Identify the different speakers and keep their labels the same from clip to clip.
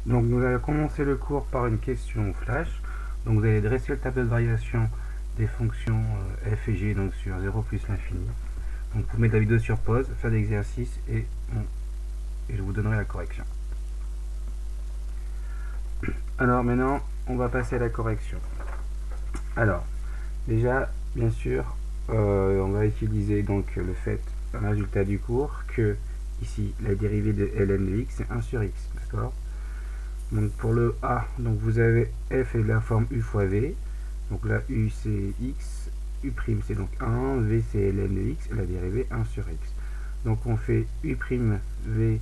Speaker 1: Donc nous allons commencer le cours par une question flash. Donc vous allez dresser le tableau de variation des fonctions f et g donc sur 0 plus l'infini. Donc vous mettez la vidéo sur pause, faire l'exercice et je vous donnerai la correction. Alors maintenant on va passer à la correction. Alors déjà bien sûr on va utiliser donc le fait un résultat du cours que ici la dérivée de ln de x c'est 1 sur x, d'accord. Donc pour le A, donc vous avez f est de la forme u fois v. Donc là u c'est x, u' c'est donc 1, v c'est ln de x, et la dérivée 1 sur x. Donc on fait u' v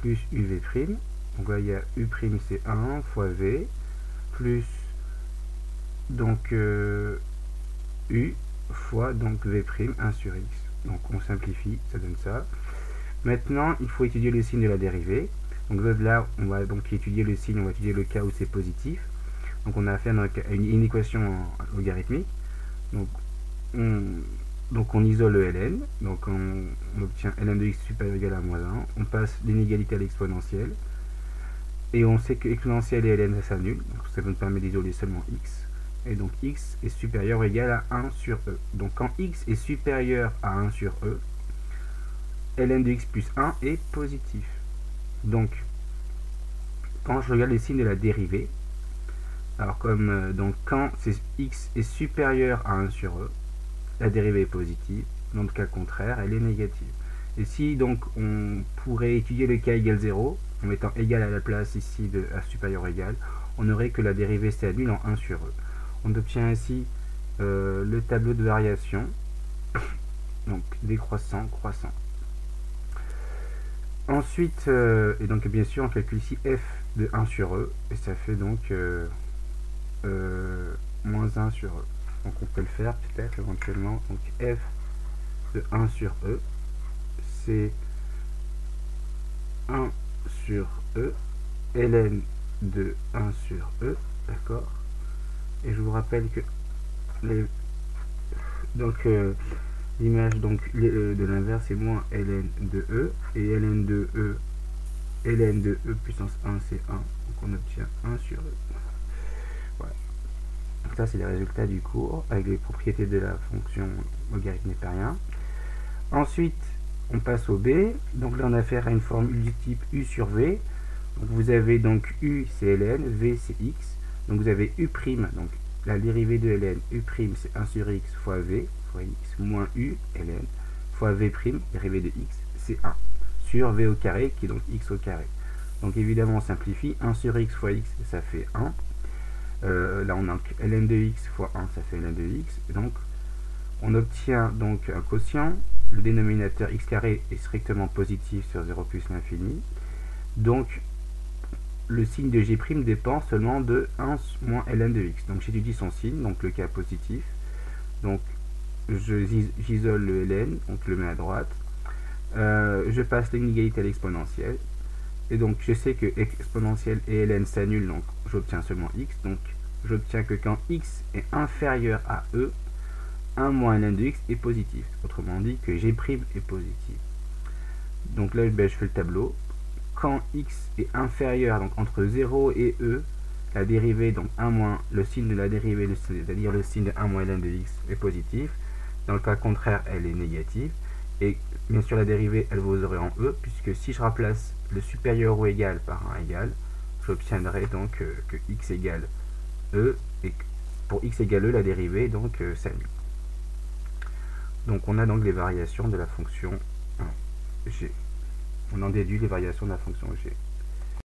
Speaker 1: plus uv'. Donc là il y a u' c'est 1 fois v plus donc u fois donc v' 1 sur x. Donc on simplifie, ça donne ça. Maintenant il faut étudier le signe de la dérivée. Donc là, on va donc étudier le signe, on va étudier le cas où c'est positif. Donc on a affaire à une équation logarithmique. Donc on isole le ln. Donc on obtient ln de x supérieur ou égal à moins 1. On passe l'inégalité à l'exponentielle. Et on sait que exponentielle et ln ça s'annule. Donc ça nous permet d'isoler seulement x. Et donc x est supérieur ou égal à 1 sur e. Donc quand x est supérieur à 1 sur e, ln de x plus 1 est positif. Donc, quand je regarde les signes de la dérivée, alors comme donc quand x est supérieur à 1 sur e, la dérivée est positive. Dans le cas contraire, elle est négative. Et si donc on pourrait étudier le cas égal 0, en mettant égal à la place ici de a supérieur ou égal, on aurait que la dérivée s'annule en 1 sur e. On obtient ainsi le tableau de variation, donc décroissant, croissant. Ensuite, et donc bien sûr on calcule ici f de 1 sur e, et ça fait donc moins 1 sur e. Donc on peut le faire peut-être éventuellement. Donc f de 1 sur e, c'est 1 sur e, ln de 1 sur e, d'accord. Et je vous rappelle que l'image de l'inverse est moins ln de e, et ln de e puissance 1 c'est 1, donc on obtient 1 sur e. Voilà. Donc ça c'est les résultats du cours avec les propriétés de la fonction logarithme népérien. Ensuite on passe au b. Donc là on a affaire à une formule du type u sur v. Donc vous avez donc u c'est ln, v c'est x. Donc vous avez u', donc la dérivée de ln, u' c'est 1 sur x fois v fois x moins u ln fois v', dérivée de x, c'est 1 sur v au carré qui est donc x au carré. Donc évidemment on simplifie, 1 sur x fois x ça fait 1. Là on a ln de x fois 1 ça fait ln de x. Et donc on obtient donc un quotient. Le dénominateur x carré est strictement positif sur 0 plus l'infini. Donc le signe de g' dépend seulement de 1 moins ln de x. Donc j'étudie son signe, donc le cas positif. Donc j'isole le ln, donc je le mets à droite. Je passe l'inégalité à l'exponentielle. Et donc je sais que exponentielle et ln s'annulent, donc j'obtiens seulement x. Donc j'obtiens que quand x est inférieur à e, 1 moins ln de x est positif. Autrement dit que g' est positif. Donc là je fais le tableau. Quand x est inférieur, donc entre 0 et e, la dérivée, donc 1 moins, le signe de la dérivée, c'est-à-dire le signe de 1 moins ln de x est positif. Dans le cas contraire, elle est négative. Et bien sûr, la dérivée, elle vous aurait en e, puisque si je remplace le supérieur ou égal par un égal, j'obtiendrai donc que x égale e, et pour x égale e, la dérivée donc s'annule. Donc on a donc les variations de la fonction g. On en déduit les variations de la fonction g.